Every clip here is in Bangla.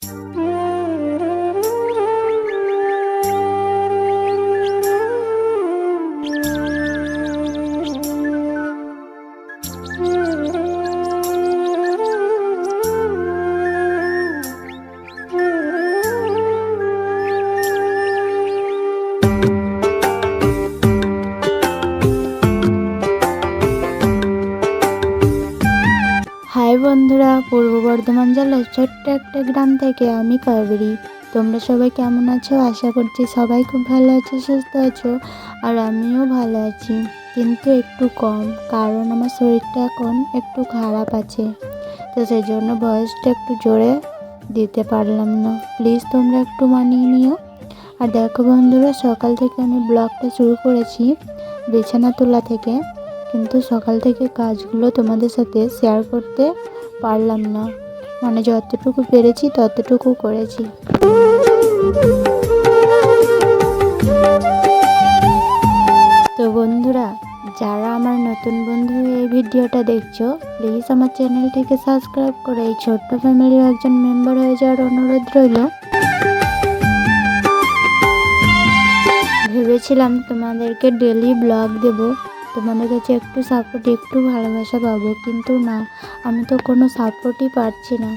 হাই বন্ধুরা, পূর্ব বর্ধমান জেলার ছোট্ট একটা গ্রাম থেকে আমি কাবেরী। তোমরা সবাই কেমন আছো? আশা করছি সবাই খুব ভালো আছো, সুস্থ আছো। আর আমিও ভালো আছি, কিন্তু একটু কম, কারণ আমার শরীরটা এখন একটু খারাপ আছে। তো সেই জন্য ভয়েসটা একটু জোরে দিতে পারলাম না, প্লিজ তোমরা একটু মানিয়ে নিও। আর দেখো বন্ধুরা, সকাল থেকে আমি ব্লগটা শুরু করেছি বিছানা তোলা থেকে, কিন্তু সকাল থেকে কাজগুলো তোমাদের সাথে শেয়ার করতে পারলাম না, মানে যতটুকু পেরেছি ততটুকু করেছি। তো বন্ধুরা, যারা আমার নতুন বন্ধু এই ভিডিওটা দেখছো, প্লিজ আমার চ্যানেলটিকে সাবস্ক্রাইব করে এই ছোট্ট ফ্যামিলির একজন মেম্বার হয়ে যাওয়ার অনুরোধ রইল। ভেবেছিলাম তোমাদেরকে ডেলি ব্লগ দেব, তোমাদের কাছে একটু সাপোর্ট, একটু ভালোবাসা পাবো, কিন্তু না, আমি তো কোনো সাপোর্টই পাচ্ছি না।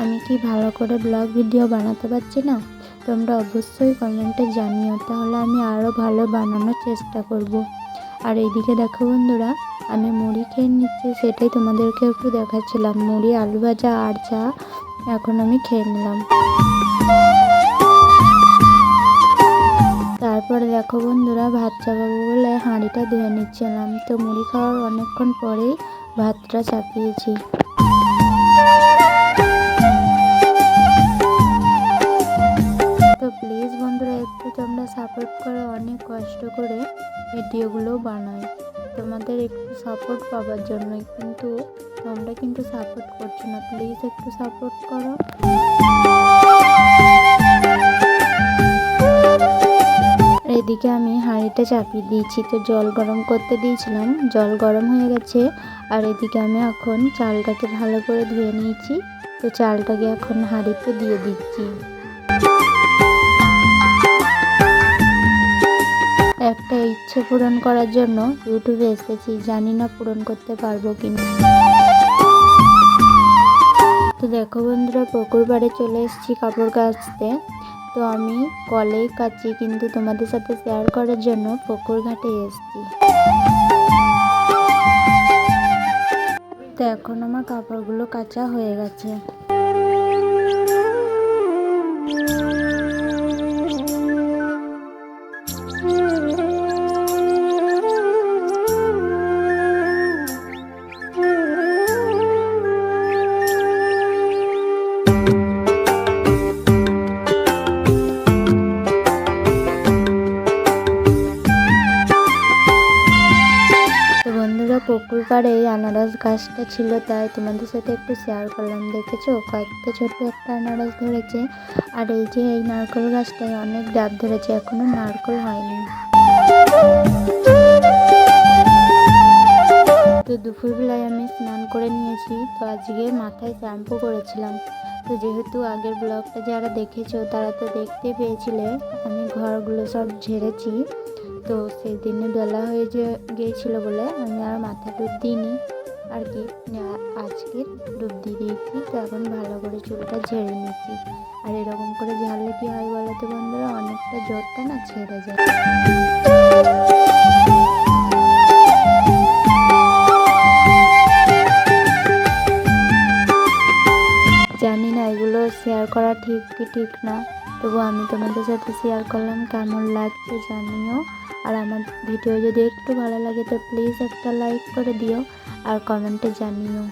আমি কি ভালো করে ব্লগ ভিডিও বানাতে পারছি না? তোমরা অবশ্যই কমেন্টে জানিও, তাহলে আমি আরও ভালো বানানোর চেষ্টা করব। আর এইদিকে দেখো বন্ধুরা, আমি মুড়ি খেয়ে নিচ্ছি, সেটাই তোমাদেরকে একটু দেখাচ্ছিলাম। মুড়ি, আলু ভাজা আর চা এখন আমি খেয়ে নিলাম। তারপরে দেখো বন্ধুরা, ভাত চাপাবো বলে হাঁড়িটা ধুয়ে নিচ্ছিলাম। তো মুড়ি খাওয়ার অনেকক্ষণ পরেই ভাতটা চাপিয়েছি। তো প্লিজ বন্ধুরা, একটু তোমরা সাপোর্ট করো, অনেক কষ্ট করে ভিডিওগুলো বানাই তোমাদের একটু সাপোর্ট পাওয়ার জন্য, কিন্তু তোমরা কিন্তু সাপোর্ট করছো না। প্লিজ একটু সাপোর্ট করো। এদিকে আমি হাঁড়িটা চাপিয়ে দিয়েছি, তো জল গরম করতে দিয়েছিলাম, জল গরম হয়ে গেছে। আর এদিকে আমি এখন চালটাকে ভালো করে ধুয়ে নিয়েছি, তো চালটাকে এখন হাঁড়িতে দিয়ে দিচ্ছি। একটা ইচ্ছে পূরণ করার জন্য ইউটিউবে এসেছি, জানি না পূরণ করতে পারবো কিনা। তো দেখো বন্ধুরা, পুকুর পাড়ে চলে এসেছি কাপড় কাচতে। তো আমি কলেই কাচি, কিন্তু তোমাদের সাথে শেয়ার করার জন্য পুকুর ঘাটে এসেছি। তো এখন আমার কাপড়গুলো কাচা হয়ে গেছে। পুকুর পাড়ে এই আনারস গাছটা ছিল, তাই তোমাদের সাথে একটু শেয়ার করলাম। দেখেছো, কয়েকটা ছোট একটা আনারস ধরেছে। আর এই যে এই নারকেল গাছটায় অনেক ডাব ধরেছে, এখনো নারকেল হয়নি। তো দুপুরবেলায় আমি স্নান করে নিয়েছি, তো আজকে মাথায় শ্যাম্পু করেছিলাম। তো যেহেতু আগের ব্লগটা যারা দেখেছো তারা তো দেখতে পেয়েছিলে আমি ঘরগুলো সব ঝেড়েছি। তো সেই দিনে বেলা হয়ে গিয়েছিল বলে আমি আর মাথা ডুব দিইনি আর কি, আজকে ডুব দিয়ে দিয়েছি। তো এখন ভালো করে চুলটা ঝেড়ে নিচ্ছি। আর এরকম করে ঝাড়লে কি হয় বলো তো বন্ধুরা, অনেকটা জটটা না ছেড়ে যায়। জানি না এগুলো শেয়ার করা ঠিক কি ঠিক না, তবু আমি তোমাদের সাথে শেয়ার করলাম। কেমন লাগছে জানিও। আর আমার ভিডিও যদি একটু ভালো লাগে তো প্লিজ একটা লাইক করে দিও আর কমেন্টে জানিও।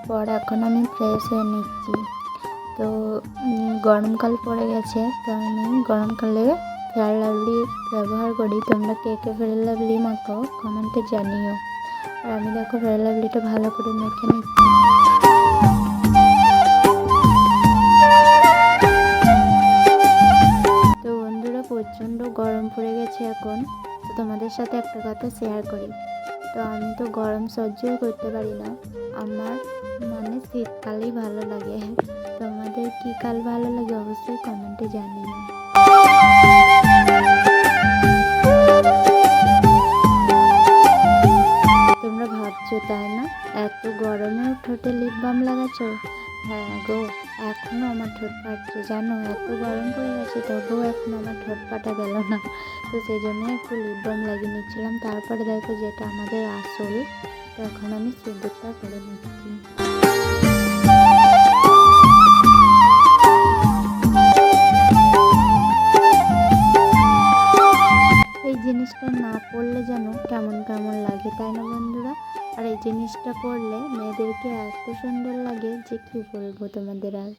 পর এখন আমি ফ্রেশ হয়ে নিচ্ছি। তো গরমকাল পড়ে গেছে, তো আমি গরমকালে ফেয়ার লাভলি ব্যবহার করি। তোমরা কে কে ফেয়ার লাভলি মাখো কমেন্টে জানিও। আর আমি দেখো ফেয়ার লাভলিটা ভালো করে মেখে নিচ্ছি। তো বন্ধুরা, প্রচণ্ড গরম পড়ে গেছে এখন। তো তোমাদের সাথে একটা কথা শেয়ার করি, তো আমি তো গরম সহ্যই করতে পারি না, আমার মানে শীতকালেই ভালো লাগে। তোমাদের কী কাল ভালো লাগে অবশ্যই কমেন্টে জানিও। তোমরা ভাবছো তাই না, এত গরমেও ঠোঁটে লিপ বাম লাগাচ্ছ? হ্যাঁ গো, এখনও আমার ঠোঁট ফাটছে জানো, এত গরম পড়ে গেছে তবুও এখনও আমার ঠোঁট ফাটা গেল না। তো সেই জন্য একটু লিপ বাম লাগিয়ে নিচ্ছিলাম। তারপরে দেখো যেটা আমাদের আসল, তখন আমি সিঁদুরটা করে নিচ্ছি। এই জিনিসটা না পরলে যেন কেমন কেমন লাগে, তাই না বন্ধুরা? আর এই জিনিসটা পরলে মেয়েদেরকে এত সুন্দর লাগে যে কি বলবো তোমাদের। আর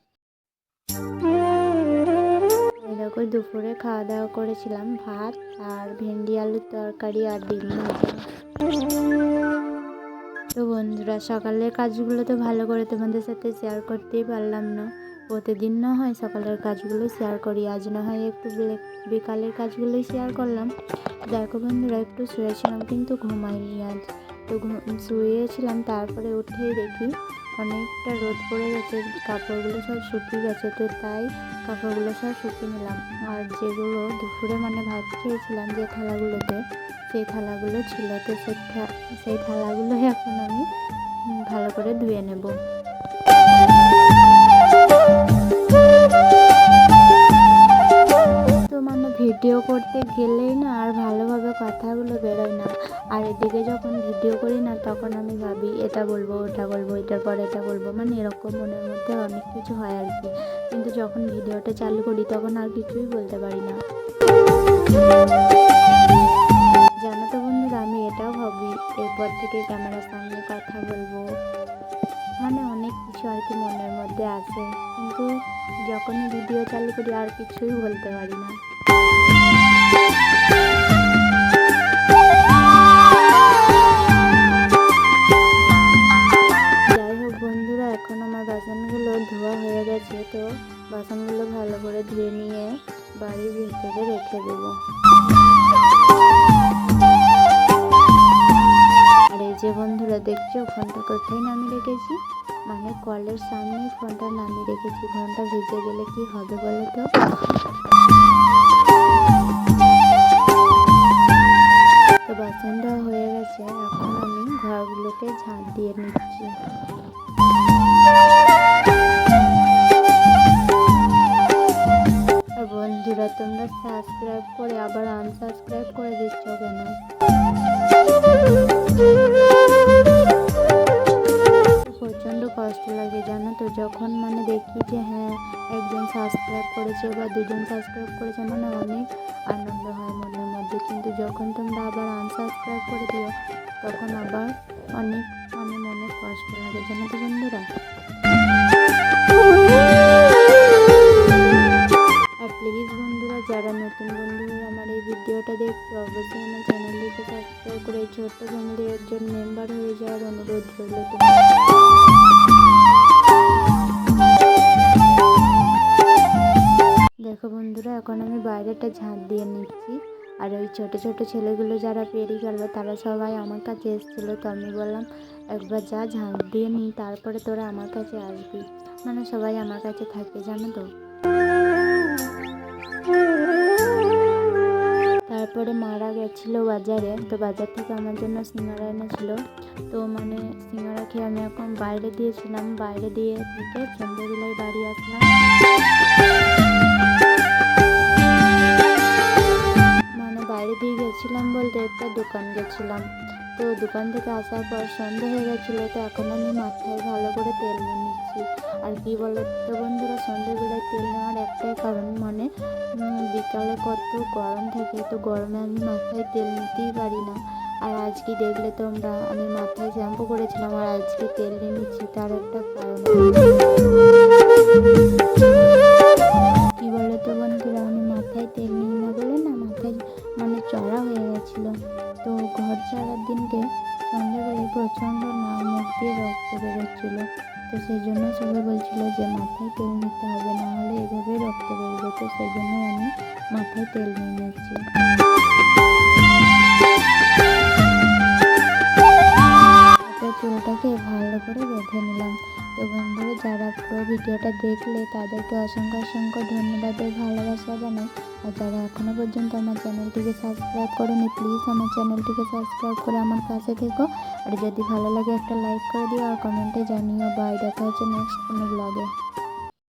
দেখো দুপুরে খাওয়া দাওয়া করেছিলাম ভাত আর ভেন্ডি আলুর তরকারি আর ডিম ভাজা। তো বন্ধুরা, সকালের কাজগুলো তো ভালো করে তোমাদের সাথে শেয়ার করতেই পারলাম না। প্রতিদিন না হয় সকালের কাজগুলো শেয়ার করি, আজ না হয় একটু বিকালের কাজগুলোই শেয়ার করলাম। দেখো বন্ধুরা, একটু শুয়েছিলাম কিন্তু ঘুমাইনি আজ। তো শুয়েছিলাম, তারপরে উঠেই দেখি অনেকটা রোদ পড়ে গেছে, কাপড়গুলো সব শুকিয়ে গেছে। তো তাই কাপড়গুলো সব শুকিয়ে নিলাম। আর যেগুলো দুপুরে মানে ভাত খেয়েছিলাম যে থালাগুলোতে, সেই থালাগুলো ছিল, তো সেই থালাগুলো এখন আমি ভালো করে ধুয়ে নেব। তো মানে ভিডিও করতে গেলেই না আর ভালোভাবে কথাগুলো বেরোয় না। আর এদিকে যখন ভিডিও করি না তখন আমি ভাবি এটা বলবো ওটা বলবো, এটার পর এটা বলবো, মানে এরকম মনের মধ্যে অনেক কিছু হয় আর কি। কিন্তু যখন ভিডিওটা চালু করি তখন আর কিছুই বলতে পারি না। জানো তো বন্ধুরা, আমি এটাও ভাবি এরপর থেকে ক্যামেরার সামনে কথা বলবো, মানে অনেক কিছু আর কি মনের মধ্যে আছে, কিন্তু যখনই ভিডিও চালু করি আর কিছুই বলতে পারি না। যাই হোক বন্ধুরা, এখন আমার বাসনগুলো ধোয়া হয়ে গেছে। তো বাসনগুলো ভালো করে ধুয়ে নিয়ে বাড়ির ভিতরে রেখে দেবো। আর এই যে বন্ধুরা দেখছো, ফোনটা কোথায় নামিয়ে রেখেছি, মানে কলের সামনে ফোনটা নামিয়ে রেখেছি। ফোনটা ভিজে গেলে কি হবে বলো তো? তো বাসনটা হয়ে গেছে, এখন আমি ঘরগুলোকে ঝাঁট দিয়ে নিচ্ছি। আর বন্ধুরা, তোমরা সাবস্ক্রাইব করে আবার আনসাবস্ক্রাইব করে দিচ্ছ কেন? প্রচণ্ড কষ্ট লাগে জানো তো, যখন মানে দেখি যে হ্যাঁ একজন সাবস্ক্রাইব করেছে বা দুজন সাবস্ক্রাইব করেছে, মানে অনেক আনন্দ হয় মনের মধ্যে। কিন্তু যখন তোমরা আবার আনসাবস্ক্রাইব করে দিও তখন আবার অনেক মানে মনে কষ্ট লাগে জানো তো বন্ধুরা। আর প্লিজ বন্ধুরা, যারা নতুন বন্ধু আমার এই ভিডিওটা দেখছো অবশ্যই আমার চ্যানেলটিকে সাবস্ক্রাইব করে এই ছোট্ট ফ্যামিলির একজন মেম্বার হয়ে যাওয়ার অনুরোধ রইল। দেখো বন্ধুরা, এখন আমি বাইরেটা ঝাঁট দিয়ে নিচ্ছি। আর ওই ছোট ছোট ছেলেগুলো যারা পেরিয়ে গেল তারা সবাই আমার কাছে এসেছিলো, তো আমি বললাম একবার যা ঝাঁট দিয়ে নিই তারপরে তোরা আমার কাছে আসবি, মানে সবাই আমার কাছে থাকে জানো তো। তারপরে মারা গেছিলো বাজারে, তো বাজার থেকে আমার জন্য সিঙ্গারা এনেছিল। তো মানে সিঙ্গারা খেয়ে আমি এখন বাইরে দিয়েছিলাম, বাইরে দিয়ে থেকে সন্ধ্যেবেলায় বাড়ি আসলাম। মানে বাইরে দিয়ে গেছিলাম বলতে একটা দোকান গেছিলাম। তো দোকান থেকে আসার পর সন্ধ্যে হয়ে গেছিলো, তো এখন আমি মাথায় ভালো করে তেল নিয়ে নিচ্ছি। আর কি বলো তো বন্ধুরা, সন্ধ্যেবেলায় তেল নেওয়ার একটাই কারণ, মানে বিকালে কত গরম থাকে, তো গরমে আমি মাথায় তেল নিতেই পারি না। আর আজকে দেখলে তোমরা আমি মাথায় শ্যাম্পু করেছিলাম আর আজকে তেল নিয়ে নিচ্ছি, তার একটা কারণ। কি বলো তো বন্ধুরা, আমি মাথায় তেল নিই না বলে না মাথায় মানে চড়া হয়ে গেছিলো। তো ঘর ছাড়ার দিনকে সন্ধ্যাবেলায় প্রচণ্ড মুখ দিয়ে রক্ত বেরোচ্ছিলো। তো সেই জন্য সবাই বলছিল যে মাথায় তেল নিতে হবে, না হলে এভাবে রক্ত বেরোবে। তো সেই জন্যই আমি মাথায় তেল নিয়ে নিচ্ছি। বন্ধুরা যারা পুরো ভিডিওটা দেখলে তাদেরকে অসংখ্য অসংখ্য ধন্যবাদ ও ভালোবাসা জানাই। আর যারা এখনও পর্যন্ত আমার চ্যানেলটিকে সাবস্ক্রাইব করেনি প্লিজ আমার চ্যানেলটিকে সাবস্ক্রাইব করে আমার পাশে থেকো। আর যদি ভালো লাগে একটা লাইক করে দিও আর কমেন্টে জানিও। বাই, দেখা হচ্ছে নেক্সট কোনো ব্লগে।